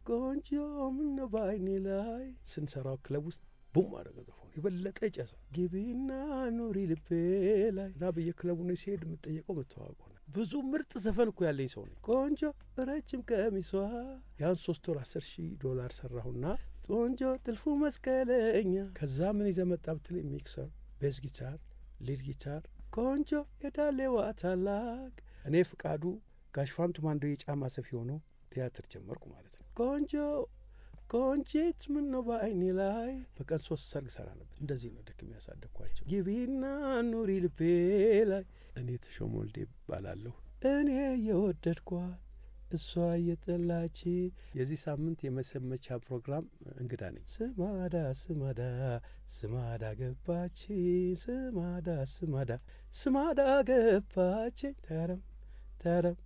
ቆንጆ ምን ባይኔ ላይ ስንሰራው ክለብ ውስጥ ቡም አደረገ ዘፈኑ የበለጠ ጨሰ። ግቢና ኑሪ ልቤ ላይ እና በየክለቡ ነው ሲሄድ የምጠየቀው መተዋወቅ ሆነ። ብዙ ምርጥ ዘፈን እኮ ያለኝ ሰው ነኝ። ቆንጆ ረጅም ቀሚሷ ያን 3 ወር $10,000 ሰራሁና ቆንጆ ጥልፉ መስቀለኛ። ከዛ ምን ይዘህ መጣ ብትለኝ ሚክሰር፣ ቤዝ ጊታር፣ ሊድ ጊታር፣ ቆንጆ የዳሌዋ ታላቅ። እኔ ፍቃዱ ጋሽ ፋንቱ ማንዶ የጫማ ሰፊ ሆነው ቲያትር ጀመርኩ ማለት ነው። ቆንጆ ቆንጂት ምን ነው በአይኔ ላይ በቀን 3 ሰርግ ሰራ ነበር። እንደዚህ ነው ደክሜ ያሳደግኳቸው። ግቢና ኑሪ ልቤ ላይ። እኔ ተሾመ ወልዴ እባላለሁ። እኔ የወደድኳት እሷ እየጠላች። የዚህ ሳምንት የመሰመቻ ፕሮግራም እንግዳ ነኝ። ስማዳ ስማዳ ስማዳ ገባች፣ ስማዳ ስማዳ ስማዳ ገባች። ተረም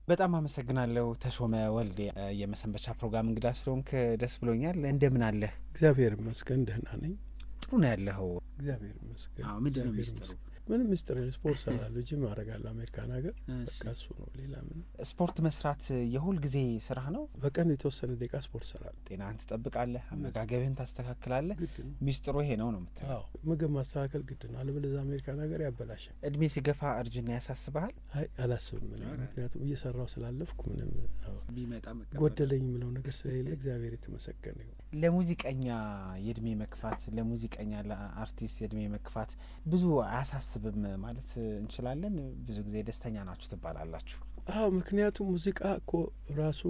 በጣም አመሰግናለሁ ተሾመ ወልዴ። የመሰንበቻ ፕሮግራም እንግዳ ስለሆንክ ደስ ብሎኛል። እንደምን አለህ? እግዚአብሔር ይመስገን ደህና ነኝ። ጥሩ ነው ያለኸው? እግዚአብሔር ይመስገን። አዎ። ምንድን ነው ሚስጥሩ? ምንም ሚስጥር ስፖርት ሰራለሁ፣ ጂም አደርጋለሁ አሜሪካን ሀገር። በቃ እሱ ነው፣ ሌላ ምን። ስፖርት መስራት የሁል ጊዜ ስራ ነው? በቀን የተወሰነ ደቂቃ ስፖርት ሰራለሁ። ጤናህን ትጠብቃለህ፣ አመጋገብህን ታስተካክላለህ። ሚስጥሩ ይሄ ነው ነው የምትለው? አዎ፣ ምግብ ማስተካከል ግድ ነው፣ አለበለዚያ አሜሪካን ሀገር ያበላሻል። እድሜ ሲገፋ እርጅና ያሳስብሃል? አይ አላስብም ነው፣ ምክንያቱም እየሰራው ስላልፍኩ ምንም ቢመጣ ጎደለኝ የምለው ነገር ስለሌለ እግዚአብሔር የተመሰገነ ይሁን። ለሙዚቀኛ የእድሜ መክፋት፣ ለሙዚቀኛ ለአርቲስት የእድሜ መክፋት ብዙ አያሳስብም ማለት እንችላለን? ብዙ ጊዜ ደስተኛ ናችሁ ትባላላችሁ። አዎ፣ ምክንያቱም ሙዚቃ እኮ ራሱ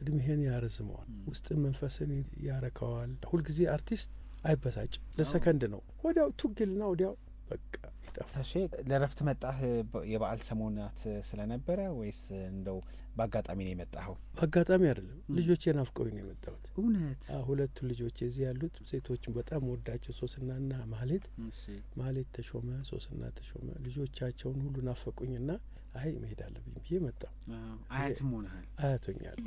እድሜህን ያረዝመዋል፣ ውስጥ መንፈስን ያረከዋል። ሁልጊዜ አርቲስት አይበሳጭም፣ ለሰከንድ ነው፣ ወዲያው ቱግልና ወዲያው በቃ ይጠፋ። ታሼ ለረፍት መጣህ የበዓል ሰሞናት ስለነበረ ወይስ እንደው በአጋጣሚ ነው የመጣኸው? በአጋጣሚ አይደለም፣ ልጆቼ ናፍቀውኝ ነው የመጣሁት። እውነት? ሁለቱ ልጆቼ እዚህ ያሉት ሴቶችን በጣም ወዳቸው፣ ሶስናና ማህሌት። ማህሌት ተሾመ፣ ሶስና ተሾመ። ልጆቻቸውን ሁሉ ናፈቁኝና አይ መሄድ አለብኝ ብዬ መጣሁ። አያትም ሆነሃል? አያቶኛል።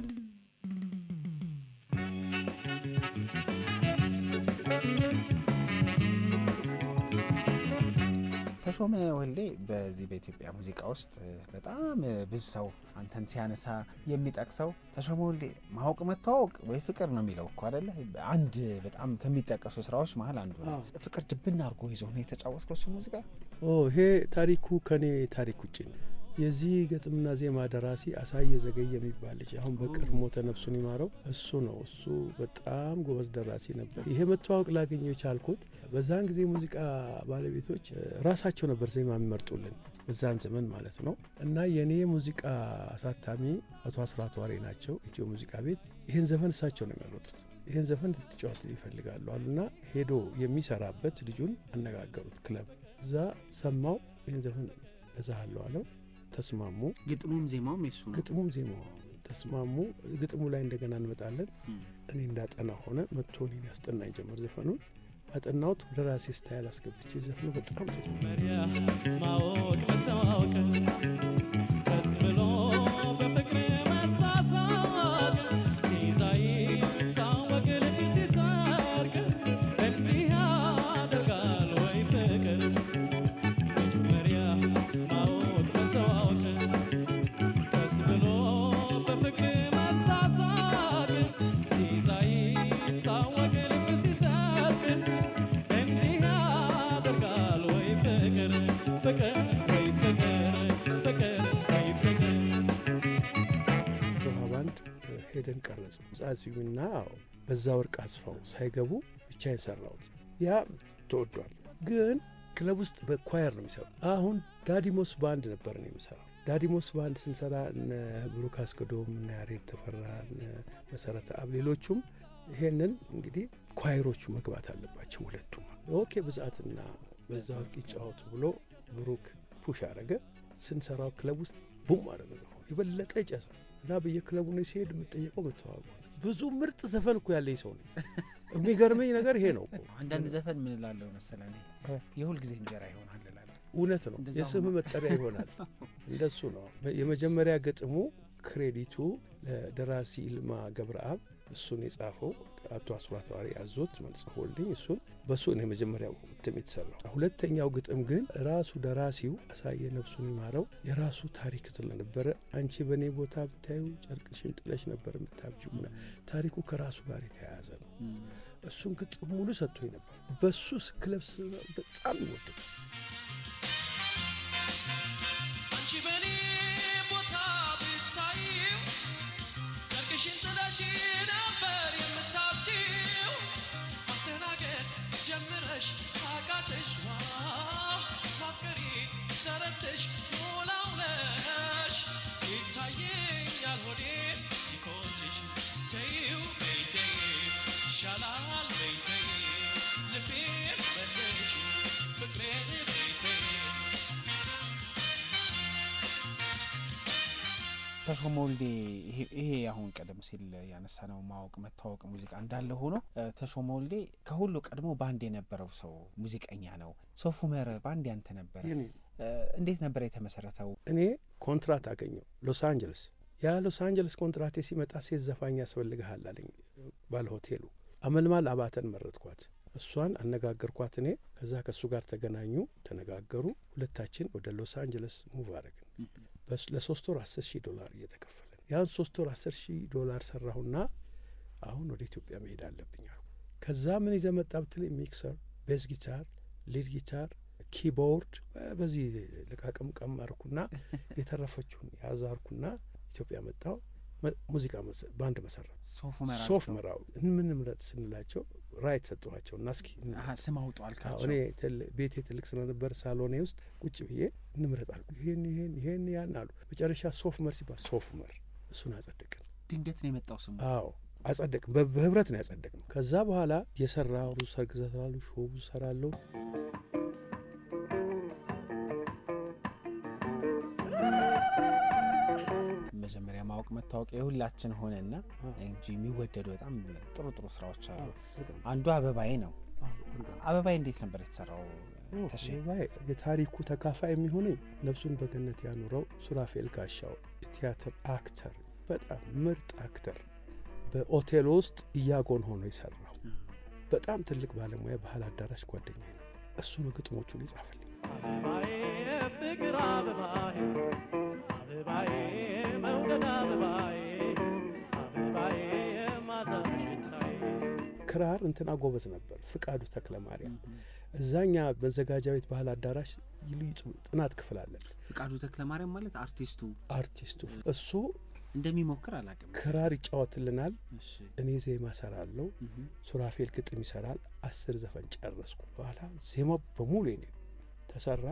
ተሾመ ወልዴ በዚህ በኢትዮጵያ ሙዚቃ ውስጥ በጣም ብዙ ሰው አንተን ሲያነሳ የሚጠቅሰው ተሾመ ወልዴ ማወቅ መታወቅ ወይ ፍቅር ነው የሚለው እኮ አይደለ? አንድ በጣም ከሚጠቀሱ ስራዎች መሀል አንዱ ነው። ፍቅር ድብና አድርጎ ይዞ ነው የተጫወትከው እሱ ሙዚቃ? ይሄ ታሪኩ ከኔ ታሪክ ውጭ ነው። የዚህ ግጥምና ዜማ ደራሲ አሳየ ዘገየ የሚባል ልጅ አሁን በቅርብ ሞተ፣ ነፍሱን ይማረው። እሱ ነው። እሱ በጣም ጎበዝ ደራሲ ነበር። ይሄ መተዋወቅ ላገኘው የቻልኩት በዛን ጊዜ ሙዚቃ ባለቤቶች ራሳቸው ነበር ዜማ የሚመርጡልን፣ በዛን ዘመን ማለት ነው። እና የኔ ሙዚቃ አሳታሚ አቶ አስራት ዋሬ ናቸው፣ ኢትዮ ሙዚቃ ቤት። ይህን ዘፈን እሳቸው ነው የሚያመጡት። ይህን ዘፈን ትጫወት ይፈልጋሉ አሉና ሄዶ የሚሰራበት ልጁን አነጋገሩት ክለብ። እዛ ሰማው፣ ይህን ዘፈን እዛሃለሁ አለው። ተስማሙ። ግጥሙም ዜማውም የሱ ነው። ግጥሙም ዜማው ተስማሙ። ግጥሙ ላይ እንደገና እንመጣለን። እኔ እንዳጠና ሆነ መጥቶ እኔን ያስጠናኝ ጀመር ዘፈኑን። አጠናሁት፣ ወደ ራሴ ስታይል አስገብቼ ዘፈኑ በጣም ጥሩ ማወቅ መታወቅ ደስ ብሎ በፍቅር መሳሳቅ ሲዛይ ሳወቅ ልብ ሲሰርቅ እንዲህ ያደርጋል ወይ ፍቅር መጀመሪያ ማወቅ መታወቅ ደስ ብሎ በፍቅር መሳሳቅ ሲዛይ ሳወቅ ልብ ሲሰርቅ እንዲህ ያደርጋል ወይ ፍቅር ፍቅር ወይ ፍቅር ፍቅር ወይ ፍቅር። ሮሃ ባንድ ሄደን ቀረጽ ጻዚውና በዛ ወርቅ አስፋው ሳይገቡ ብቻ የሰራሁት ያ ተወዷል። ግን ክለብ ውስጥ በኳየር ነው የሚሰራው። አሁን ዳዲሞስ ባንድ ነበር ነው የሚሰራው። ዳዲሞስ ባንድ ስንሰራ እነ ብሩክ አስገዶም እነ ያሬድ ተፈራ መሰረተ አብ ሌሎቹም ይሄንን እንግዲህ ኳይሮቹ መግባት አለባቸው ሁለቱም። ኦኬ ብዛትና በዛ ወርቅ ይጫወቱ ብሎ ብሩክ ፑሽ አረገ። ስንሰራው ክለብ ውስጥ ቡም አረገ ዘፈኑ የበለጠ ጨሰ እና በየክለቡ ነው ሲሄድ የምጠየቀው መተዋወቅ። ብዙ ምርጥ ዘፈን እኮ ያለኝ ሰው ነኝ። የሚገርመኝ ነገር ይሄ ነው እኮ። አንዳንድ ዘፈን ምን እላለሁ መሰለኝ የሁል ጊዜ እንጀራ ይሆናል እላለሁ። እውነት ነው፣ የስም መጠሪያ ይሆናል። እንደሱ ነው። የመጀመሪያ ግጥሙ ክሬዲቱ ለደራሲ ይልማ ገብረአብ፣ እሱን የጻፈው አቶ አስራት ዋሪ አዞት መልጽፎልኝ እሱን በሱ ነው የመጀመሪያው ግጥም የተሰራው። ሁለተኛው ግጥም ግን ራሱ ደራሲው አሳየ ነፍሱን ይማረው የራሱ ታሪክ ስለነበረ አንቺ በእኔ ቦታ ብታዩ ጨርቅሽን ጥለሽ ነበር የምታብጂው። ታሪኩ ከራሱ ጋር የተያያዘ ነው። እሱን ግጥም ሙሉ ሰጥቶኝ ነበር። በሱ ክለብ በጣም ይወደድ። አንቺ በእኔ ቦታ ብታዩ ጨርቅሽን ጥለሽ ነበር የምታብጂው። ማስተናገድ ጀምረሽ አቃተሽ ማፍቀሪ ተረተሽ ሞላውለሽ ይታየኛል ሆዴ ይቆጭሽ ተይው ቤቴ ይሻላል ቤቴ ልቤን በለሽ ፍቅሬን ቤቴ። ተሾመ ወልዴ ይሄ አሁን ቀደም ሲል ያነሳነው ማወቅ መታወቅ ሙዚቃ እንዳለ ሆኖ ተሾመ ወልዴ ከሁሉ ቀድሞ ባንድ የነበረው ሰው ሙዚቀኛ ነው። ሶፍ ዑመር ባንድ ያንተ ነበር። እንዴት ነበር የተመሰረተው? እኔ ኮንትራት አገኘው ሎስ አንጀለስ። ያ ሎስ አንጀለስ ኮንትራቴ ሲመጣ ሴት ዘፋኝ ያስፈልግሃል አለኝ ባለ ሆቴሉ። አመልማል አባተን መረጥኳት። እሷን አነጋገርኳት እኔ። ከዛ ከሱ ጋር ተገናኙ፣ ተነጋገሩ። ሁለታችን ወደ ሎስ አንጀለስ ሙቭ አረግን። ለ3 ወር $10,000 እየተከፈለን ያን 3 ወር $10,000 ሰራሁና አሁን ወደ ኢትዮጵያ መሄድ አለብኝ አልኩ። ከዛ ምን ይዘህ መጣ ብትለኝ ሚክሰር፣ ቤዝ ጊታር፣ ሊድ ጊታር፣ ኪቦርድ በዚህ ለቃቅምቀም አርኩና የተረፈችውን ያዛርኩና ኢትዮጵያ መጣሁ። ሙዚቃ ባንድ መሰረት ሶፍ መራው ምን ምረጥ ስንላቸው ራይት ሰጥቷቸው እና እስኪ ስም አውጡ አልካቸው። እኔ ቤቴ ትልቅ ስለነበር ሳሎኔ ውስጥ ቁጭ ብዬ እንምረጥ አልኩ። ይሄን ያን አሉ። መጨረሻ ሶፍ መር ሲባል ሶፍ መር እሱን አጸደቅን። ድንገት ነው የመጣው ስሙ። አዎ አጸደቅን፣ በህብረት ነው ያጸደቅነው። ከዛ በኋላ የሰራው ብዙ ሰርግ ዘራሉ፣ ሾው ብዙ ሰራለሁ። መጀመሪያ ማወቅ መታወቅ የሁላችን ሆነና እንጂ የሚወደዱ በጣም ጥሩ ጥሩ ስራዎች አሉ። አንዱ አበባዬ ነው። አበባዬ እንዴት ነበር የተሰራው? አበባዬ የታሪኩ ተካፋይ የሚሆነኝ ነፍሱን በገነት ያኑረው ሱራፌል ጋሻው የቲያትር አክተር፣ በጣም ምርጥ አክተር፣ በኦቴል ውስጥ እያጎን ሆኖ የሰራው በጣም ትልቅ ባለሙያ፣ ባህል አዳራሽ ጓደኛዬ ነው። እሱ ነው ግጥሞቹን ይጻፍልኝ። አበባዬ ፍቅር አበባዬ አበባዬ መውደድ አበባዬ አበባዬ ማዛሽታይ። ክራር እንትና ጎበዝ ነበር ፍቃዱ ተክለ ማርያም። እዛኛ መዘጋጃ ቤት ባህል አዳራሽ ይልዩ ጥናት ክፍል አለን። ፍቃዱ ተክለ ማርያም ማለት አርቲስቱ እሱ እንደሚሞክር አላውቅም። ክራር ይጫወትልናል፣ እኔ ዜማ ሰራለሁ፣ ሱራፌል ግጥም ይሰራል። 10 ዘፈን ጨረስኩ። በኋላ ዜማው በሙሉ እኔ ተሰራ፣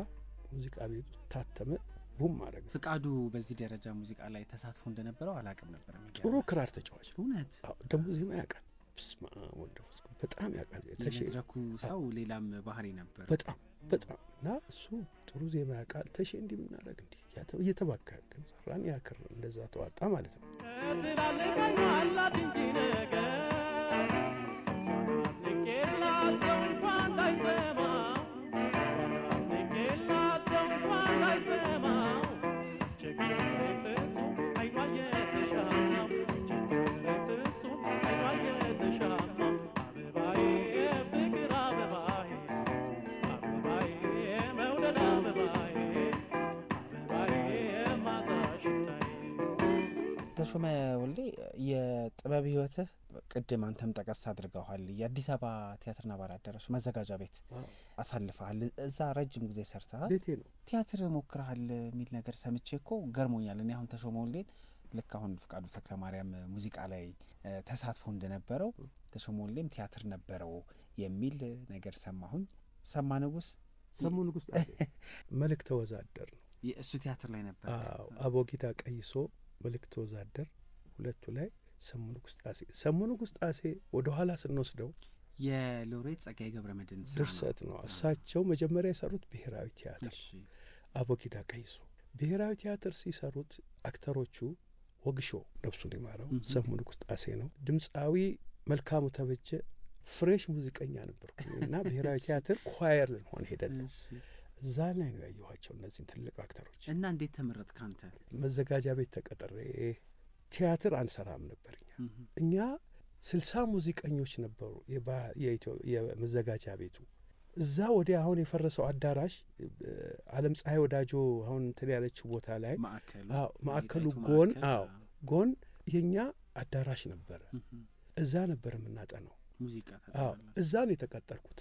ሙዚቃ ቤቱ ታተመ፣ ቡም ማድረግ። ፍቃዱ በዚህ ደረጃ ሙዚቃ ላይ ተሳትፎ እንደነበረው አላውቅም ነበር። ጥሩ ክራር ተጫዋች ነው። እውነት ደግሞ ዜማ ያውቃል። ስማ ወንደውስ በጣም ያውቃል። የመድረኩ ሰው ሌላም ባህሪ ነበር በጣም እና እሱ ጥሩ ዜማ ያውቃል። ተሼ እንዲህ ምናደርግ እንዲህ እየተባከርን ሰራን። ያክር እንደዛ ተዋጣ ማለት ነው። ተሾመ ወልዴ የጥበብ ህይወትህ ቅድም አንተም ጠቀስ አድርገዋል። የአዲስ አበባ ቲያትርና ባህል አዳራሽ መዘጋጃ ቤት አሳልፈሃል። እዛ ረጅም ጊዜ ሰርተሃል። ቤቴ ነው። ቲያትር ሞክረሃል የሚል ነገር ሰምቼ እኮ ገርሞኛል። እኔ አሁን ተሾመ ወልዴን ልክ አሁን ፍቃዱ ተክለ ማርያም ሙዚቃ ላይ ተሳትፎ እንደነበረው ተሾመ ወልዴም ቲያትር ነበረው የሚል ነገር ሰማሁኝ። ሰማ ንጉስ መልእክተ ወዛደር ነው እሱ ቲያትር ላይ ነበር። አቦጊዳ ቀይሶ መልእክተ ወዛደር ሁለቱ ላይ ሰሙ ንጉስ ጣሴ ወደ ኋላ ስንወስደው የሎሬት ጸጋዬ ገብረመድህን ድርሰት ነው። እሳቸው መጀመሪያ የሰሩት ብሔራዊ ቲያትር፣ አቦጊዳ ቀይሶ ብሔራዊ ቲያትር ሲሰሩት አክተሮቹ ወግሾ ነፍሱን ይማረው ሰሙ ንጉስ ጣሴ ነው። ድምፃዊ መልካሙ ተበጀ ፍሬሽ ሙዚቀኛ ነበርኩ እና ብሔራዊ ቲያትር ኳየር ልንሆን ሄደን ነው። እዛ ላይ ነው ያየኋቸው እነዚህን ትልቅ አክተሮች። እና እንዴት ተመረጥክ አንተ? መዘጋጃ ቤት ተቀጥሬ ቲያትር አንሰራም ነበር። እኛ 60 ሙዚቀኞች ነበሩ የመዘጋጃ ቤቱ እዛ ወዲያ አሁን የፈረሰው አዳራሽ ዓለም ፀሐይ ወዳጆ አሁን እንትን ያለችው ቦታ ላይ ማዕከሉ ጎን ጎን የኛ አዳራሽ ነበረ። እዛ ነበር የምናጠናው ሙዚቃ። እዛ ነው የተቀጠርኩት።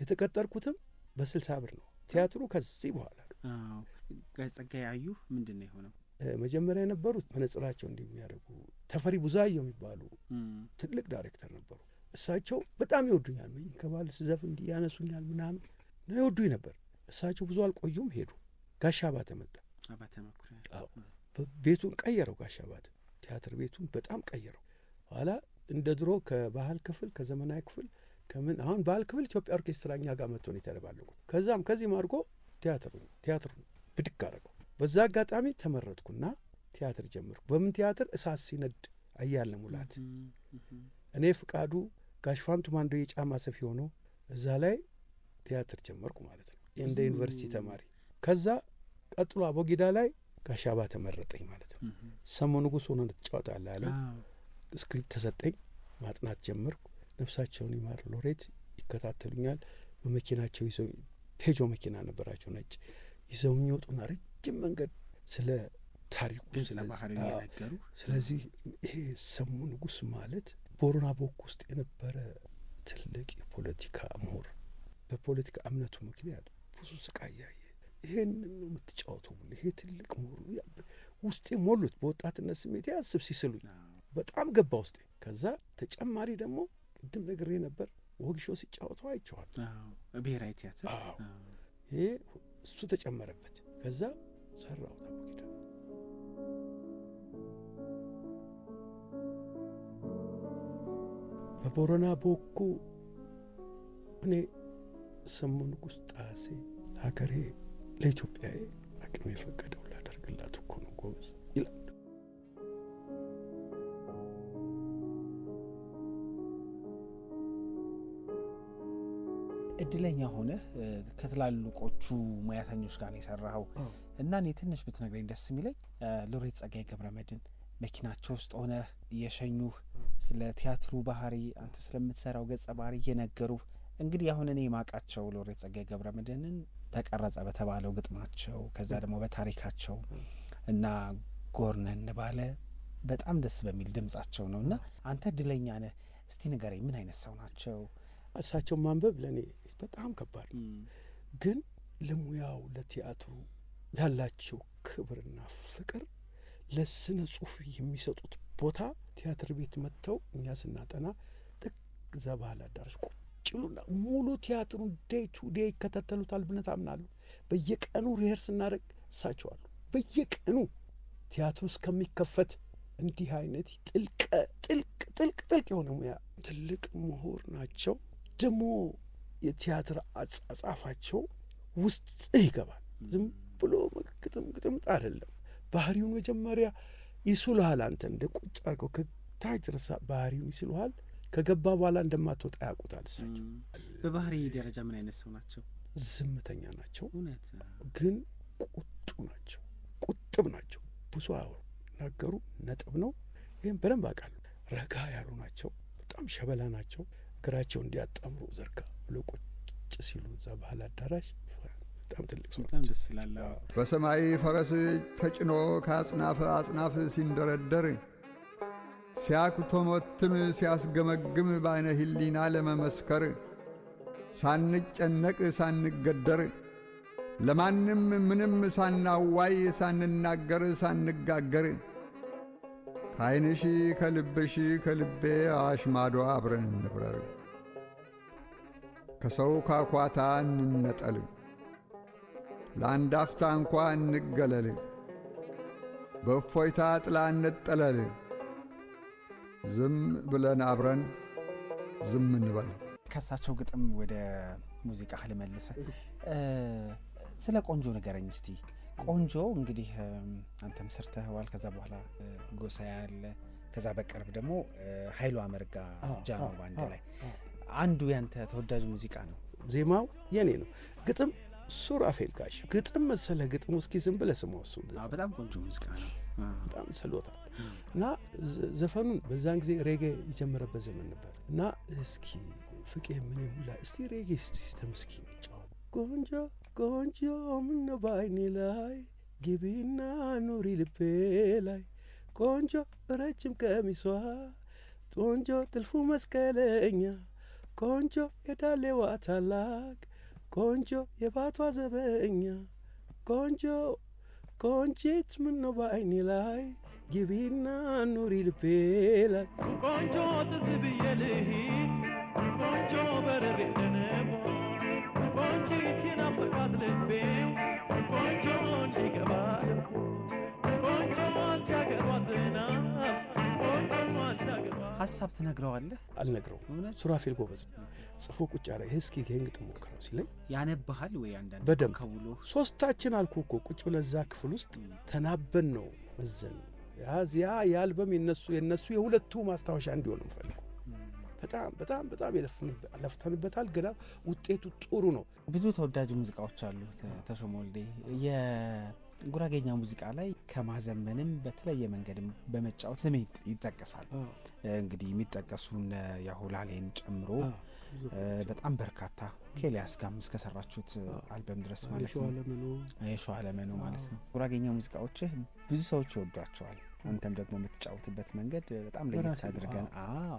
የተቀጠርኩትም በ60 ብር ነው። ቲያትሩ ከዚህ በኋላ ጸጋዬ አዩ ምንድን ነው የሆነው? መጀመሪያ የነበሩት መነጽራቸው እንደሚያደርጉ ተፈሪ ቡዛየው የሚባሉ ትልቅ ዳይሬክተር ነበሩ። እሳቸው በጣም ይወዱኛል። ምን ከባል ስዘፍን እንዲህ ያነሱኛል ምናምን ነው ይወዱኝ ነበር። እሳቸው ብዙ አልቆዩም ሄዱ። ጋሻ አባተ መጣ። አባተ መኩሪያ ቤቱን ቀየረው። ጋሻ አባተ ቲያትር ቤቱን በጣም ቀየረው። ኋላ እንደ ድሮ ከባህል ክፍል ከዘመናዊ ክፍል ከምን አሁን ባህል ክፍል ኢትዮጵያ ኦርኬስትራ እኛ ጋር መጥቶ ነው የተደባለቁት። ከዚህም አድርጎ ቲያትር ብድግ አደረገው። በዛ አጋጣሚ ተመረጥኩና ቲያትር ጀመርኩ። በምን ቲያትር? እሳት ሲነድ አያለ ሙላት፣ እኔ ፍቃዱ፣ ጋሽ ፋንቱ ማንዶ የጫማ ሰፊ ሆኖ እዛ ላይ ቲያትር ጀመርኩ ማለት ነው እንደ ዩኒቨርሲቲ ተማሪ። ከዛ ቀጥሎ አቦጊዳ ላይ ጋሽ አባተ ተመረጠኝ ማለት ነው። ሰሞ ንጉሥ ሆኖ ትጫወታለህ አለ። ስክሪፕት ተሰጠኝ። ማጥናት ጀመርኩ። ነፍሳቸውን ይማር ሎሬት ይከታተሉኛል። በመኪናቸው ይዘው ፔጆ መኪና ነበራቸው ነጭ፣ ይዘውኝ ይወጡና ረጅም መንገድ ስለ ታሪኩ ስለዚህ ይሄ ሰሙ ንጉሥ ማለት ቦረና ቦክ ውስጥ የነበረ ትልቅ የፖለቲካ ምሁር፣ በፖለቲካ እምነቱ ምክንያት ብዙ ስቃይ ያየ ይሄንን ነው የምትጫወተው። ይሄ ትልቅ ምሁር ነው። ውስጤ ሞሉት። በወጣትነት ስሜት ያስብ ሲስሉኝ በጣም ገባ ውስጤ። ከዛ ተጨማሪ ደግሞ ቅድም ነግሬ ነበር ወግሾ ሲጫወተው አይቼዋል ብሔራዊ ቲያትር። ይሄ እሱ ተጨመረበት። ከዛ ሰራው አቦጊዳ። በቦረና ቦኩ እኔ ሰሙ ንጉሥ ጣሴ ለሀገሬ ለኢትዮጵያዬ አቅም የፈቀደው ላደርግላት እኮ ነው ጎበዝ ይላል። እድለኛ ሆነህ ከትላልቆቹ ሙያተኞች ጋር ነው የሰራኸው እና እኔ ትንሽ ብትነግረኝ ደስ የሚለኝ ሎሬት ጸጋዬ ገብረመድህን መኪናቸው ውስጥ ሆነህ እየሸኙህ ስለ ቲያትሩ ባህሪ፣ አንተ ስለምትሰራው ገጸ ባህሪ እየነገሩህ እንግዲህ አሁን እኔ የማውቃቸው ሎሬት ጸጋዬ ገብረመድህንን ተቀረጸ በተባለው ግጥማቸው፣ ከዛ ደግሞ በታሪካቸው እና ጎርነን ባለ በጣም ደስ በሚል ድምጻቸው ነው እና አንተ እድለኛ ነህ። እስቲ ንገረኝ ምን አይነት ሰው ናቸው? እሳቸው ማንበብ ለእኔ በጣም ከባድ፣ ግን ለሙያው ለቲያትሩ ያላቸው ክብርና ፍቅር፣ ለስነ ጽሁፍ የሚሰጡት ቦታ ቲያትር ቤት መጥተው እኛ ስናጠና ጥቅ እዛ ባህል አዳራሽ ቁጭ ይሉና ሙሉ ቲያትሩን ዴይ ቱ ዴይ ይከታተሉታል ብለን አምናለሁ። በየቀኑ ሪሄርስ እናደርግ እሳቸው አሉ። በየቀኑ ቲያትሩ እስከሚከፈት እንዲህ አይነት ጥልቅ የሆነ ሙያ ትልቅ ምሁር ናቸው። ደግሞ የቲያትር አጻጻፋቸው ውስጥ ይገባል። ዝም ብሎ ግጥምጥ አይደለም። ባህሪውን መጀመሪያ ይስሉሃል። አንተ እንደ ቁጭ አድርገው ከታች ድረስ ባህሪውን ይስሉሃል። ከገባ በኋላ እንደማትወጣ ያውቁታል። እሳቸው በባህሪ ደረጃ ምን አይነት ሰው ናቸው? ዝምተኛ ናቸው፣ ግን ቁጡ ናቸው። ቁጥብ ናቸው። ብዙ አያወሩ፣ ነገሩ ነጥብ ነው። ይህም በደንብ አውቃለሁ። ረጋ ያሉ ናቸው። በጣም ሸበላ ናቸው። እግራቸው እንዲያጣምሩ ዘርጋ ብሎ ቁጭ ሲሉ እዛ ባህል አዳራሽ በጣም ትልቅ ሰው ናቸው። ደስ ይላል። በሰማይ ፈረስ ተጭኖ ከአጽናፍ አጽናፍ ሲንደረደር ሲያኩተመትም ሲያስገመግም በአይነ ህሊና ለመመስከር ሳንጨነቅ ሳንገደር ለማንም ምንም ሳናዋይ ሳንናገር ሳንጋገር ከአይንሽ ከልብሽ ከልቤ አዋሽ ማዶ አብረን እንብረር፣ ከሰው ካኳታ እንነጠል፣ ለአንድ አፍታ እንኳ እንገለል፣ በእፎይታ ጥላ እንጠለል፣ ዝም ብለን አብረን ዝም እንበል። ከሳቸው ግጥም ወደ ሙዚቃ ልመልሰ። ስለ ቆንጆ ንገረኝ እስቲ። ቆንጆ እንግዲህ አንተም ሰርተኸዋል። ከዛ በኋላ ጎሳ ያለ፣ ከዛ በቅርብ ደግሞ ኃይሉ አመርጋ ጃኖ ባንድ ላይ አንዱ ያንተ ተወዳጅ ሙዚቃ ነው። ዜማው የኔ ነው፣ ግጥም ሱራፌል ጋሽ። ግጥም መሰለ ግጥሙ እስኪ ዝም ብለህ ስማው። እሱ በጣም ቆንጆ ሙዚቃ ነው። በጣም ስሎታል እና ዘፈኑን በዛን ጊዜ ሬጌ የጀመረበት ዘመን ነበር እና እስኪ ፍቄ ምን ሁላ እስቲ ሬጌ እስቲ ተመስኪን ጫወት ቆንጆ ቆንጆ ምነው በዓይኔ ላይ ግቢና ኑሪ ልቤ ላይ ቆንጆ ረጅም ቀሚሷ ቆንጆ ጥልፉ መስቀለኛ ቆንጆ የዳሌዋ ታላቅ ቆንጆ የባቷ ዘበኛ ቆንጆ ቆንጂት ምነው በዓይኔ ላይ ግቢና ኑሪ ልቤ ላይ ቆንጆ ትዝ ብዬ ልሂድ ቆንጆ በረሬ እንደነቦ ቆንጂት የናፈቃት ልቤ ቆንጆ እንዲገባ ልቡ ቆንጆ አንቻገሯ ዝናብ ቆንጆ አንቻገሯ ሀሳብ ትነግረዋለህ? አልነግረው ሱራፌል ጎበዝ ጽፎ ቁጭ አረ ይሄ እስኪ ይሄን ግጥም ሞክረው ሲለኝ ያነብሃል ወይ? አንዳንድ በደንብ ከውሎ ሶስታችን አልኩ እኮ ቁጭ ብለን እዛ ክፍል ውስጥ ተናበን ነው መዘን ያ የአልበም የነሱ የሁለቱ ማስታወሻ እንዲሆን እንፈልጉ በጣም በጣም በጣም ለፍተንበታል። ገና ውጤቱ ጥሩ ነው። ብዙ ተወዳጅ ሙዚቃዎች አሉ ተሾመ ወልዴ። የጉራጌኛ ሙዚቃ ላይ ከማዘመንም በተለየ መንገድም በመጫወት ስሜት ይጠቀሳል። እንግዲህ የሚጠቀሱ ያሁላሌን ጨምሮ በጣም በርካታ ከኤልያስ ጋር እስከሰራችሁት አልበም ድረስ ማለት ነው። የሸዋ ለመኖ ማለት ነው። ጉራጌኛ ሙዚቃዎችህ ብዙ ሰዎች ይወዷቸዋል። አንተም ደግሞ የምትጫወትበት መንገድ በጣም ለየት አድርገን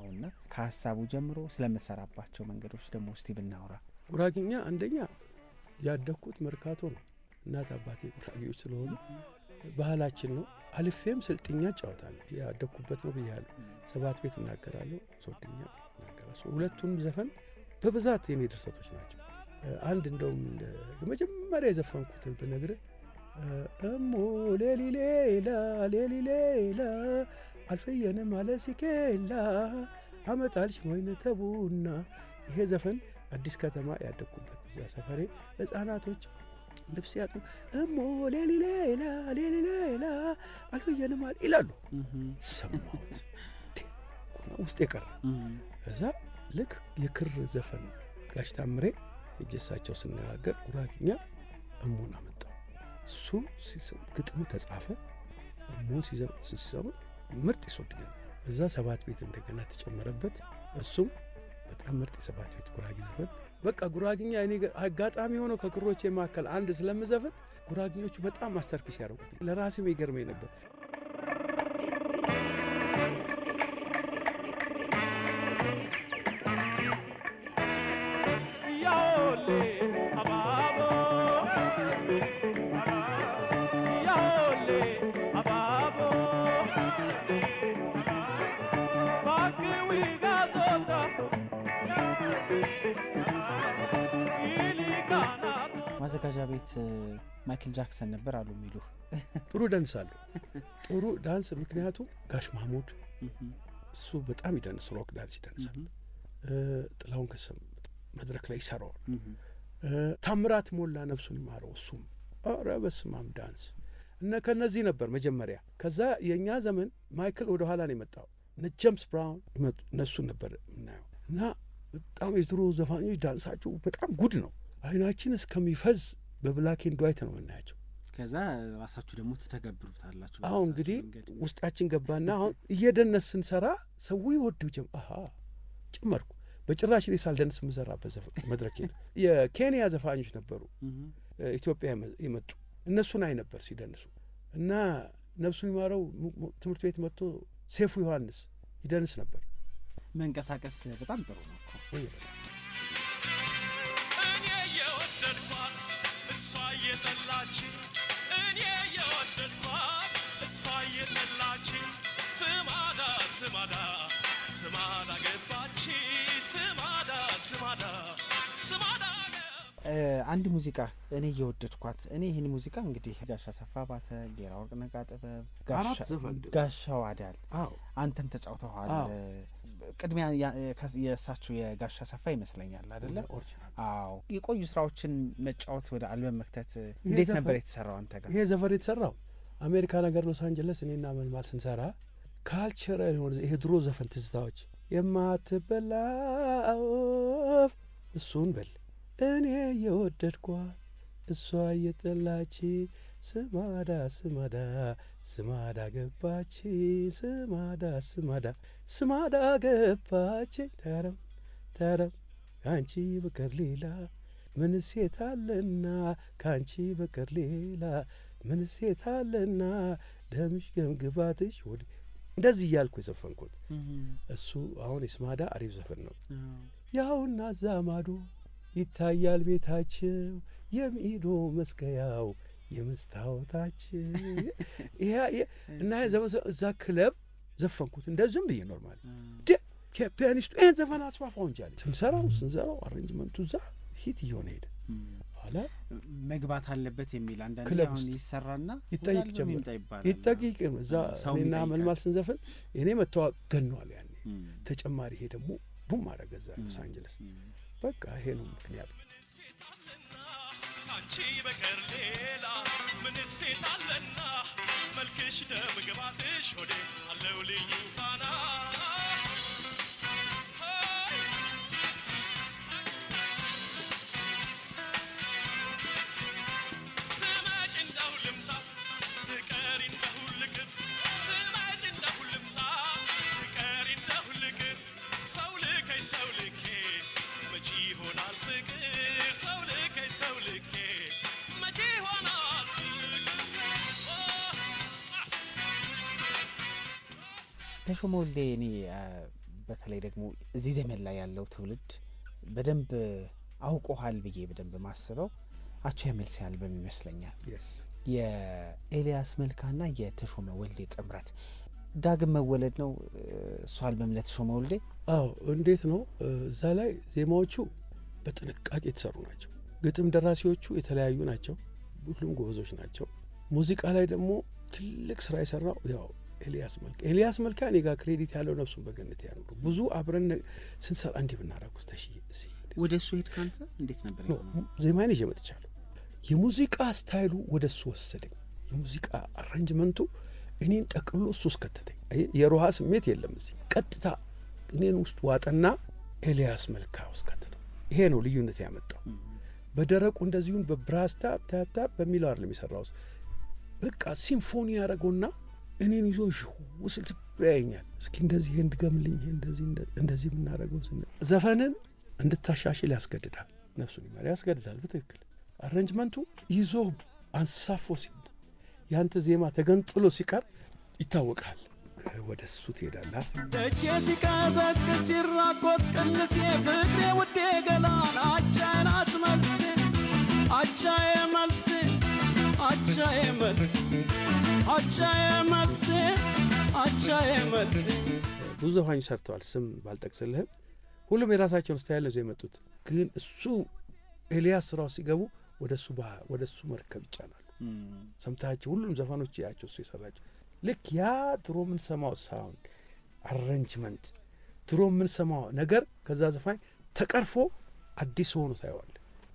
እና ከሀሳቡ ጀምሮ ስለምትሰራባቸው መንገዶች ደግሞ እስቲ ብናወራ። ጉራጌኛ አንደኛ ያደግኩት መርካቶ ነው። እናት አባቴ ጉራጌዎች ስለሆኑ ባህላችን ነው። አልፌም ስልጥኛ እጫወታለሁ። ያደግኩበት ነው ብያለሁ። 7 ቤት እናገራለሁ፣ ሶድኛ እናገራለሁ። ሁለቱም ዘፈን በብዛት የኔ ድርሰቶች ናቸው። አንድ እንደውም የመጀመሪያ የዘፈንኩትን ብነግርህ እሞ ሌሊሌላ ሌሊሌላ አልፈየነ ማለሲኬላ አመጣልሽ ሞይነ ተቡና። ይሄ ዘፈን አዲስ ከተማ ያደግኩበት እዚያ ሰፈሬ ሕፃናቶች ልብስ ያጡ እሞ ሌሊሌላ ሌሊሌላ አልፈየነ ማለ ይላሉ። ሰማሁት ውስጥ የቀረ እዛ ልክ የክር ዘፈን ጋሽ ታምሬ እጀሳቸው ስነጋገር ጉራጌኛ እሞን አመጣ። እሱ ግጥሙ ተጻፈ። እሞ ሲሰሙ ምርጥ ይሶድኛል። እዛ 7 ቤት እንደገና ተጨመረበት። እሱም በጣም ምርጥ የ7 ቤት ጉራጌ ዘፈን። በቃ ጉራጌኛ እኔ አጋጣሚ ሆኖ ከክሮቼ መካከል አንድ ስለምዘፍን ጉራጌኞቹ በጣም ማስተርፒስ ያደርጉብኝ። ለራሴም ይገርመኝ ነበር። ማዘጋጃ ቤት ማይክል ጃክሰን ነበር አሉ የሚሉ ጥሩ ዳንስ አሉ። ጥሩ ዳንስ ምክንያቱም ጋሽ ማሙድ እሱ በጣም ይደንስ፣ ሮክ ዳንስ ይደንሳል። ጥላሁን ከሰም መድረክ ላይ ይሰራዋል። ታምራት ሞላ ነፍሱን ይማረው እሱም ኧረ በስመ አብ ዳንስ ከነዚህ ነበር መጀመሪያ። ከዛ የእኛ ዘመን ማይክል ወደ ኋላ ነው የመጣው። ጀምስ ብራውን እነሱን ነበር የምናየው እና በጣም የድሮ ዘፋኞች ዳንሳቸው በጣም ጉድ ነው። አይናችን እስከሚፈዝ በብላክ ኤንድ ዋይት ነው የምናያቸው። ከዛ ራሳችሁ ደግሞ ትተገብሩታላችሁ። አሁን እንግዲህ ውስጣችን ገባና አሁን እየደነስ ስንሰራ ሰው ይወደው ጨመርኩ። በጭራሽ እኔ ሳልደንስ የምሰራበት መድረክ ነው። የኬንያ ዘፋኞች ነበሩ ኢትዮጵያ የመጡ እነሱን አይ ነበር ሲደንሱ እና ነፍሱን ይማረው ትምህርት ቤት መጥቶ ሴፉ ዮሐንስ ይደንስ ነበር። መንቀሳቀስ በጣም ጥሩ ነው እኮ። እኔ የወደድኳት እሷ እየጠላች እኔ የወደድኳት እሷ እየጠላች ስማዳ ስማዳ ስማዳ ገባች ስማዳ ስማዳ ስማዳ አንድ ሙዚቃ እኔ እየወደድኳት እኔ ይህን ሙዚቃ እንግዲህ ጋሻ ሰፋ ባተ፣ ጌራ ወርቅ ነጋ ጥበብ፣ ጋሻው አዳል አንተም ተጫውተዋል። ቅድሚያ የእሳቸው የጋሻ ሰፋ ይመስለኛል አይደለ? አዎ። የቆዩ ስራዎችን መጫወት ወደ አልበም መክተት እንዴት ነበር የተሰራው አንተ ጋር? ይሄ ዘፈን የተሰራው አሜሪካ ነገር ሎስ አንጀለስ እኔና መልማል ስንሰራ ካልቸራል የሆነ ይሄ ድሮ ዘፈን ትዝታዎች የማትበላ እሱን በል እኔ የወደድኳት እሷ እየጠላች ስማዳ ስማዳ ስማዳ ገባች ስማዳ ስማዳ ስማዳ ገባች ተረም ተረም ከአንቺ በቀር ሌላ ምን ሴት አለና ከአንቺ በቀር ሌላ ምን ሴት አለና ደምሽ ገምግባትሽ ወዲ እንደዚህ እያልኩ የዘፈንኩት እሱ አሁን የስማዳ አሪፍ ዘፈን ነው። ያውና ዛማዶ ይታያል ቤታቸው የሚዶ መስቀያው የመስታወታችን ይሄ እና እዛ ክለብ ዘፈንኩት እንደዚህም ብዬ ኖርማል ፒያኒስቱ ይህን ዘፈን አስፋፋው እንጂ አለ። ስንሰራው አሬንጅመንቱ እዛ ሂት እየሆነ ሄደ። ኋላ መግባት አለበት የሚል አንዳንድ አሁን ይሰራና ይጠይቅ ጀመር ይጠይቅ እዛ እኔና መልማል ስንዘፍን እኔ መተዋወቅ ገኗል ያኔ ተጨማሪ ይሄ ደግሞ ቡም አደረገ እዛ ሎስ አንጀለስ። በቃ ይሄ ነው ምክንያቱ። አንቺ በቀር ሌላ ምን ሴት አለና መልክሽ ደም ግባትሽ ወዴ አለው ልዩ ፋና ትመጭ እንደው ልምጣ ትቀሪ እንደሁ ልቅር ትመጭ እንደሁ ልምጣ ትቀሪ እንደሁ ልቅር ሰው ልከኝ ሰው ልኬ መቼ ይሆናል ፍቅር ሰው ልከኝ ሰው ልኬ መቼ ይሆናል ተሾመ ወልዴ እኔ በተለይ ደግሞ እዚህ ዘመን ላይ ያለው ትውልድ በደንብ አውቆሃል ብዬ በደንብ ማስበው አቻ የመልሴ አልበም ይመስለኛል። የኤልያስ መልካና የተሾመ ወልዴ ጥምረት ዳግም መወለድ ነው እሱ አልበም ለተሾመ ወልዴ። አዎ እንዴት ነው እዛ ላይ ዜማዎቹ በጥንቃቄ የተሰሩ ናቸው። ግጥም ደራሲዎቹ የተለያዩ ናቸው። ሁሉም ጎበዞች ናቸው። ሙዚቃ ላይ ደግሞ ትልቅ ስራ የሰራው ያው ኤልያስ መልካ እኔ ጋር ክሬዲት ያለው ነፍሱን በገነት ያኑሩ። ብዙ አብረን ስንሰራ እንዲህ ብናረጉት ወደ እሱ ሄድ ካንተ እንዴት ነበር? ዜማዬን ይዤ መጥቻለሁ። የሙዚቃ ስታይሉ ወደ እሱ ወሰደኝ። የሙዚቃ አሬንጅመንቱ እኔን ጠቅልሎ እሱ ውስጥ ከተተኝ። የሮሃ ስሜት የለም እዚህ ቀጥታ እኔን ውስጥ ዋጠና ኤልያስ መልካ ውስጥ ከተተው። ይሄ ነው ልዩነት ያመጣው። በደረቁ እንደዚሁን በብራስ ታፕ በሚለው አይደለም የሰራው። በቃ ሲምፎኒ ያደረገውና እኔን ይዞ ውስጥ ያየኛል። እስኪ እንደዚህ ይሄን ድገምልኝ፣ ይሄ እንደዚህ የምናደርገው ዘፈንን እንድታሻሽል ያስገድዳል። ነፍሱን ይማር ያስገድዳል። በትክክል አሬንጅመንቱ ይዞ አንሳፎ ሲመጣ ያንተ ዜማ ተገንጥሎ ሲቀር ይታወቃል። ወደ እሱ ትሄዳለህ። ደጄ ሲቀዘቅዝ ሲራቆት ቅልሴ ፍቅሬ ውዴ ገላን አቻናት መልሴ አቻዬ መልሴ አቻዬ መልሴ አቻዬ መልሴ አቻዬ መልሴ። ብዙ ዘፋኞች ሰርተዋል፣ ስም ባልጠቅስልህም ሁሉም የራሳቸውን ስታይል ይዘው የመጡት ግን እሱ ኤልያስ ስራው ሲገቡ ወደ እሱ መርከብ ይጫናሉ። ሰምታቸው ሁሉም ዘፋኖች ያቸው እሱ የሰራቸው ልክ ያ ድሮ ምን ሰማው ሳውንድ አሬንጅመንት ድሮ ምን ሰማው ነገር ከዛ ዘፋኝ ተቀርፎ አዲስ ሆኖ ታየዋል።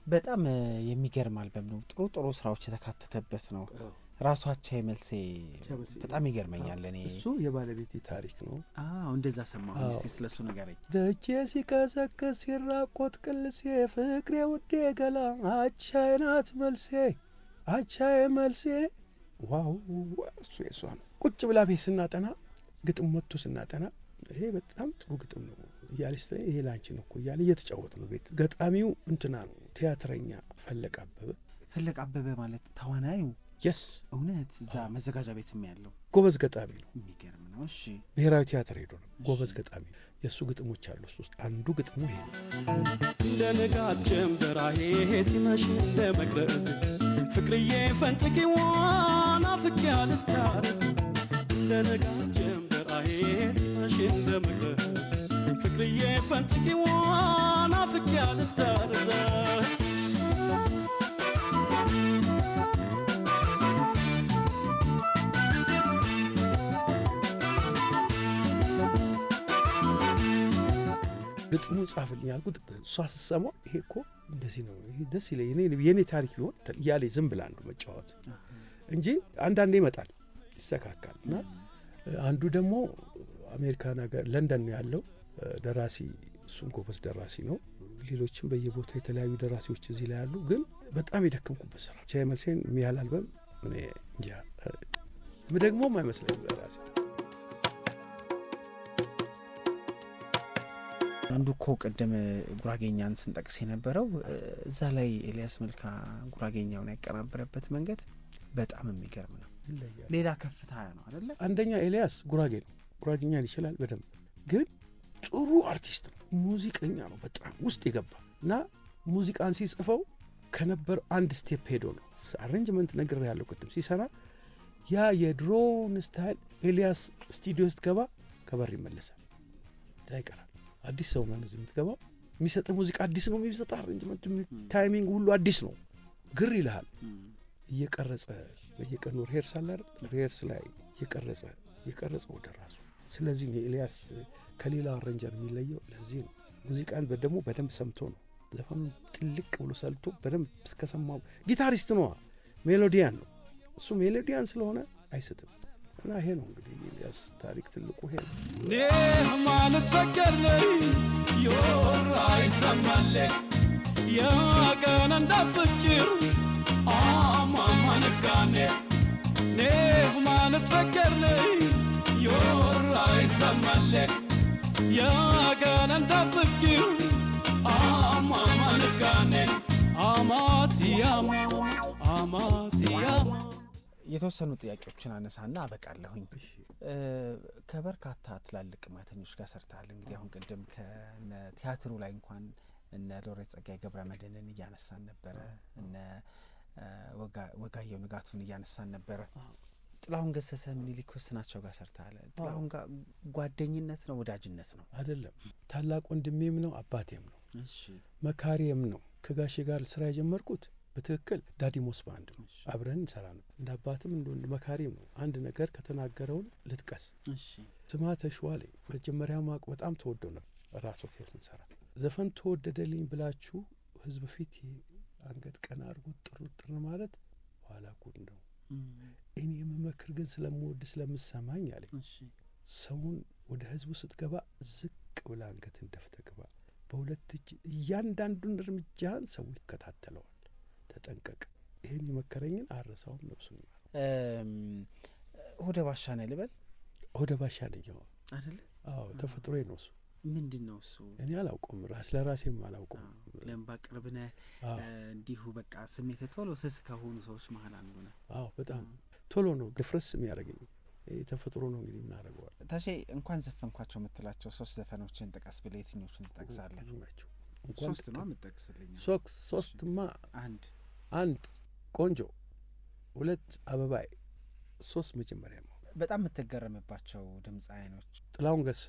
በጣም የሚገርም አልበም ነው። ጥሩ ጥሩ ስራዎች የተካተተበት ነው። ራሱ አቻ የመልሴ በጣም ይገርመኛል። እኔ እሱ የባለቤቴ ታሪክ ነው። እንደዛ ሰማሁ። እስቲ ስለሱ ንገረኝ። ደጄ ሲቀዘቅዝ ሲራቆት ቅልሴ ፍቅሬ ውዴ ገላ አቻዬ ናት መልሴ አቻዬ መልሴ። ዋው እሱ የሷ ነው። ቁጭ ብላ ቤት ስናጠና ግጥም መጥቶ ስናጠና ይሄ በጣም ጥሩ ግጥም ነው እያለች ይሄ ላንቺ ነው እኮ እያለ እየተጫወት ነው ቤት። ገጣሚው እንትና ነው ቲያትረኛ ፈለቅ አበበ ማለት ተዋናዩ። የስ እውነት እዛ መዘጋጃ ቤትም ያለው ጎበዝ ገጣሚ ነው። የሚገርም ነው። እሺ ብሔራዊ ቲያትር ሄዶ ነው ጎበዝ ገጣሚ። የእሱ ግጥሞች አሉ። እሱ ውስጥ አንዱ ግጥሙ ይሄ ነው። እንደ ንጋት ጀንበራሄ ሲመሽ እንደ መቅረዝ ፍቅርዬ ፈንጥቂዋን አፍቄ አልታረስ እንደ ንጋት ጀንበራሄ ሲመሽ እንደ መቅረዝ ፍቅርዬ ፈንጥቂዋን አፍቄ አልታረስ ግጥሙ ጻፍልኝ ያልኩት እሷ ስትሰማው ይሄ እኮ እንደዚህ ነው፣ ይሄ ደስ ይለኝ፣ የኔ ታሪክ ቢሆን እያለ ዝም ብላ ነው መጫወት እንጂ አንዳንዴ ይመጣል ይስተካካል። እና አንዱ ደግሞ አሜሪካን ሀገር ለንደን ነው ያለው ደራሲ፣ እሱም ጎበዝ ደራሲ ነው። ሌሎችም በየቦታው የተለያዩ ደራሲዎች እዚህ ላይ ያሉ። ግን በጣም የደከምኩበት ስራ አቻዬ መልሴን የሚያህል አልበም እኔ እንጃ ደግሞም አይመስለኝም ደራሲ። አንዱ እኮ ቅድም ጉራጌኛን ስንጠቅስ የነበረው እዛ ላይ ኤልያስ መልካ ጉራጌኛውን ያቀናበረበት መንገድ በጣም የሚገርም ነው። ሌላ ከፍታ ነው አይደለ? አንደኛ ኤልያስ ጉራጌ ነው፣ ጉራጌኛን ይችላል በደንብ ግን ጥሩ አርቲስት ነው፣ ሙዚቀኛ ነው፣ በጣም ውስጥ የገባ እና ሙዚቃን ሲጽፈው ከነበር አንድ ስቴፕ ሄዶ ነው አሬንጅመንት ነገር ያለው ቅድም ሲሰራ ያ የድሮውን ስታይል ኤልያስ ስቱዲዮ ውስጥ ገባ ከበር ይመለሳል ታይቀራል። አዲስ ሰው ነው እዚህ የምትገባው፣ የሚሰጥ ሙዚቃ አዲስ ነው፣ የሚሰጥ አሬንጅመንት ታይሚንግ ሁሉ አዲስ ነው። ግር ይልሃል። እየቀረጸ በየቀኑ ሪሄርስ ላይ እየቀረጸ ወደ ራሱ። ስለዚህ ኤልያስ ከሌላ አሬንጀር የሚለየው ለዚህ ነው። ሙዚቃን ደግሞ በደንብ ሰምቶ ነው ዘፈኑ ጥልቅ ብሎ ሰልቶ በደንብ እስከሰማው ጊታሪስት ነው፣ ሜሎዲያን ነው እሱ። ሜሎዲያን ስለሆነ አይስትም እና ይሄ ነው እንግዲህ ኤልያስ ታሪክ ትልቁ ይሄ ነው። ኔህ ማለት ፈቀርነ ዮራ ይሰማለ ያቀን እንዳፍቅር አማማንካኔ ኔህ ማለት ፈቀርነ ዮራ ይሰማለ ያቀን እንዳፍቅር አማማንካኔ አማሲያማ የተወሰኑ ጥያቄዎችን አነሳና አበቃለሁኝ። ከበርካታ ትላልቅ ሙያተኞች ጋር ሰርተሃል። እንግዲህ አሁን ቅድም ከቲያትሩ ላይ እንኳን እነ ሎሬት ጸጋዬ ገብረመድህንን እያነሳን ነበረ፣ እነ ወጋየሁ ንጋቱን እያነሳን ነበረ። ጥላሁን ገሰሰ፣ ምኒልክ ወስናቸው ጋር ሰርተሃል። ጥላሁን ጋር ጓደኝነት ነው ወዳጅነት ነው? አይደለም፣ ታላቅ ወንድሜም ነው አባቴም ነው፣ መካሪም ነው። ከጋሼ ጋር ስራ የጀመርኩት በትክክል ዳዲሞስ ባንድ ነው፣ አብረን እንሰራ ነው። እንደ አባትም እንደ መካሪም ነው። አንድ ነገር ከተናገረውን ልጥቀስ። ስማ ተሽዋለኝ መጀመሪያ ማቅ በጣም ተወደው ነበር። ራስ ሆቴል ስንሰራ ዘፈን ተወደደልኝ ብላችሁ ህዝብ ፊት አንገት ቀና አድርጉት ጥሩ ማለት ኋላ ጉድ ነው። እኔ የምመክር ግን ስለምወድ ስለምሰማኝ አለኝ። ሰውን ወደ ህዝቡ ስትገባ ዝቅ ብላ አንገትን ደፍተ ግባ። በሁለት እጅ እያንዳንዱን እርምጃህን ሰው ይከታተለዋል። ተጠንቀቅ። ይህን የመከረኝን አረሳውም። ነብሱን ሆደ ባሻ ነህ ልበል? ሆደ ባሻ ነኝ አይደል? አዎ፣ ተፈጥሮዬ ነው እሱ። ምንድን ነው እሱ? እኔ አላውቀውም፣ ለራሴም አላውቀውም። ለምን ባቅርብ ነህ እንዲሁ በቃ ስሜት ቶሎ ስስ ከሆኑ ሰዎች መሀል አንዱ ነህ? አዎ፣ በጣም ቶሎ ነው ድፍረስ የሚያደርገኝ። ተፈጥሮ ነው እንግዲህ ምን አደርገዋል። ታሼ እንኳን ዘፈንኳቸው የምትላቸው 3 ዘፈኖችን ጥቀስ ብለህ የትኞቹን ትጠቅሳለህ? ናቸው 3 ነው የምትጠቅስልኝ? 3ማ አንድ ቆንጆ፣ 2 አበባይ፣ 3 መጀመሪያ ነው። በጣም የምትገረምባቸው ድምፃውያኖች? ጥላሁን ገሰሰ፣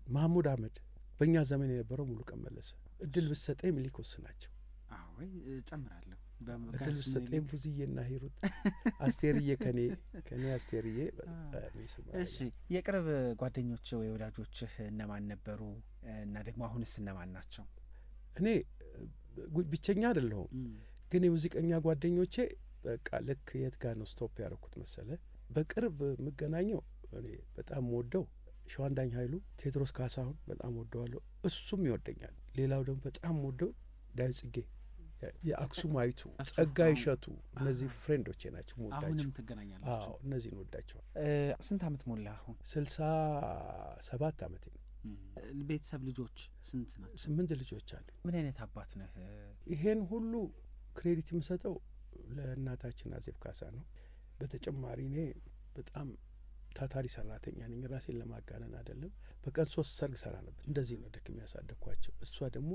ማህሙድ አህመድ፣ በእኛ ዘመን የነበረው ሙሉቀን መለሰ። እድል ብትሰጠኝ ምኒልክ ወስናቸው። አዎ ጨምራለሁ። እድል ብትሰጠኝ ብዙዬና ሂሩት፣ አስቴርዬ ከኔ አስቴርዬ። እሺ፣ የቅርብ ጓደኞች ወይ ወዳጆችህ እነማን ነበሩ እና ደግሞ አሁንስ እነማን ናቸው? እኔ ብቸኛ አይደለሁም፣ ግን የሙዚቀኛ ጓደኞቼ በቃ ልክ የት ጋር ነው ስቶፕ ያደረኩት መሰለ? በቅርብ የምገናኘው እኔ በጣም ወደው ሸዋንዳኝ ኃይሉ፣ ቴድሮስ ካሳሁን በጣም ወደዋለሁ፣ እሱም ይወደኛል። ሌላው ደግሞ በጣም ወደው ዳዊት ጽጌ፣ የአክሱማይቱ ጸጋዬ እሸቱ፣ እነዚህ ፍሬንዶቼ ናቸው። ወዳቸው አሁንም ትገናኛላችሁ? አዎ፣ እነዚህን ወዳቸዋል። ስንት አመት ሞላ አሁን? 67 አመቴ ነው። ቤተሰብ ልጆች ስንት ናቸው? 8 ልጆች አሉ። ምን አይነት አባት ነህ? ይሄን ሁሉ ክሬዲት የምሰጠው ለእናታችን አዜብ ካሳ ነው። በተጨማሪ እኔ በጣም ታታሪ ሰራተኛ ነኝ። ራሴን ለማጋነን አይደለም። በቀን 3 ሰርግ ሰራ ነበር። እንደዚህ ነው ደክሜ ያሳደግኳቸው። እሷ ደግሞ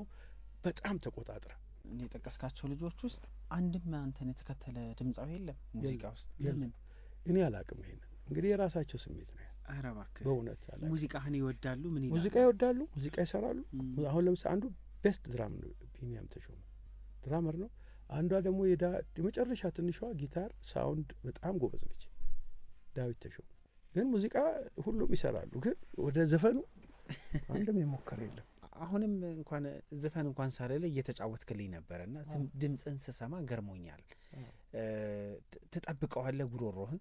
በጣም ተቆጣጥራ። እኔ የጠቀስካቸው ልጆች ውስጥ አንድም አንተን የተከተለ ድምጻዊ የለም ሙዚቃ ውስጥ? ለምን? እኔ አላቅም። ይሄን እንግዲህ የራሳቸው ስሜት ነው። ኧረ እባክህ በእውነት ሙዚቃህን ይወዳሉ? ምን ይላሉ? ሙዚቃ ይወዳሉ፣ ሙዚቃ ይሰራሉ። አሁን ለምሳሌ አንዱ ቤስት ድራም ነው፣ ቢኒያም ተሾመ ድራመር ነው። አንዷ ደግሞ የመጨረሻ ትንሿ ጊታር ሳውንድ በጣም ጎበዝ ነች፣ ዳዊት ተሾመ። ግን ሙዚቃ ሁሉም ይሰራሉ፣ ግን ወደ ዘፈኑ አንድም የሞከረ የለም። አሁንም እንኳን ዘፈን እንኳን ሳልል እየተጫወትክልኝ ነበርና ድምጽን ስሰማ ገርሞኛል። ትጠብቀዋለህ ጉሮሮህን?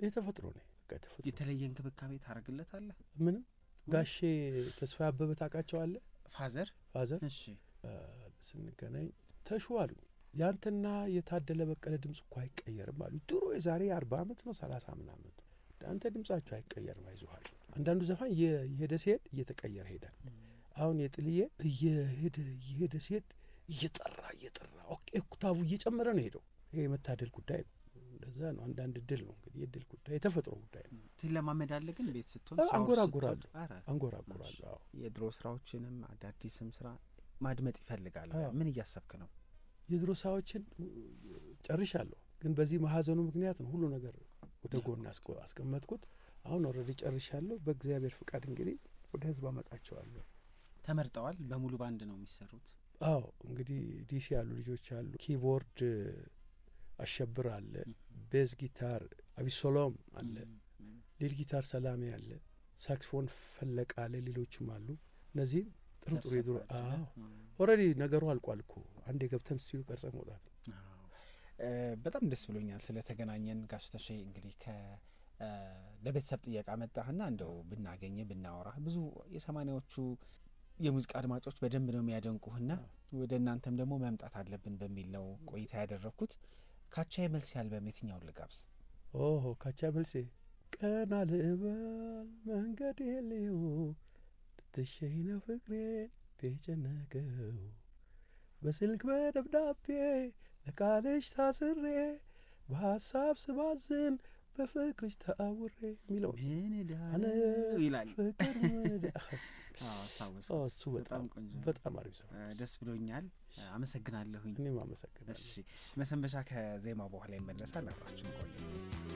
የተፈጥሮ ነው። የተለየ እንክብካቤ ታደርግለታለህ? ምንም። ጋሼ ተስፋ አበበ ታውቃቸዋለህ? ፋዘር። እሺ፣ ስንገናኝ ተሹ አሉ፣ ያንተና የታደለ በቀለ ድምጽ እኮ አይቀየርም አሉ። ድሮ የዛሬ 40 አመት ነው 30 ምናምን፣ አንተ ድምጻቸው አይቀየርም አይዞሃል። አንዳንዱ ዘፋኝ የሄደ ሲሄድ እየተቀየረ ሄዳል። አሁን የጥልዬ እየሄደ ሲሄድ እየጠራ ኦክታቡ እየጨመረ ነው ሄደው። ይሄ የመታደል ጉዳይ ነው። እንደዛ ነው። አንዳንድ እድል ነው እንግዲህ፣ የእድል ጉዳይ የተፈጥሮ ጉዳይ ነው። ትለማመዳለህ ግን ቤት ስትሆን? አንጎራጉራለሁ። የድሮ ስራዎችንም አዳዲስም ስራ ማድመጥ ይፈልጋል። ምን እያሰብክ ነው? የድሮ ስራዎችን ጨርሻለሁ፣ ግን በዚህ ማሐዘኑ ምክንያት ነው ሁሉ ነገር ወደ ጎን አስቀመጥኩት። አሁን ኦልሬዲ ጨርሻለሁ። በእግዚአብሔር ፍቃድ እንግዲህ ወደ ህዝብ አመጣቸዋለሁ። ተመርጠዋል። በሙሉ ባንድ ነው የሚሰሩት? አዎ እንግዲህ ዲሲ ያሉ ልጆች አሉ። ኪቦርድ አሸብር አለ፣ ቤዝ ጊታር አቢሶሎም አለ፣ ሊድ ጊታር ሰላሜ አለ፣ ሳክስፎን ፈለቀ አለ፣ ሌሎችም አሉ። እነዚህ ጥሩ የድሮ ኦልሬዲ ነገሩ አልቋል እኮ አንዴ ገብተን ስቱዲዮ ቀርጸን መውጣት። በጣም ደስ ብሎኛል ስለተገናኘን ጋሽ ተሼ። እንግዲህ ለቤተሰብ ጥየቃ መጣህና እንደው ብናገኘ ብናወራ ብዙ የ80ዎቹ የሙዚቃ አድማጮች በደንብ ነው የሚያደንቁህና ወደ እናንተም ደግሞ መምጣት አለብን በሚል ነው ቆይታ ያደረግኩት። ካቻ የመልሴ አልበም የትኛውን ልጋብዝ? ካቻ መልሴ ቀና ልበል መንገድ የሌው ልትሸኝ ነው ፍቅሬን ቤጨነቀው በስልክ በደብዳቤ ለቃልሽ ታስሬ በሀሳብ ስባዝን በፍቅርሽ ተአውሬ የሚለው ይላል። ፍቅር እሱ በጣም አሪፍ ሰው። ደስ ብሎኛል። አመሰግናለሁኝ። እኔም አመሰግናለሁ። መሰንበቻ ከዜማው በኋላ ይመለሳል። አብራችን ቆዩ።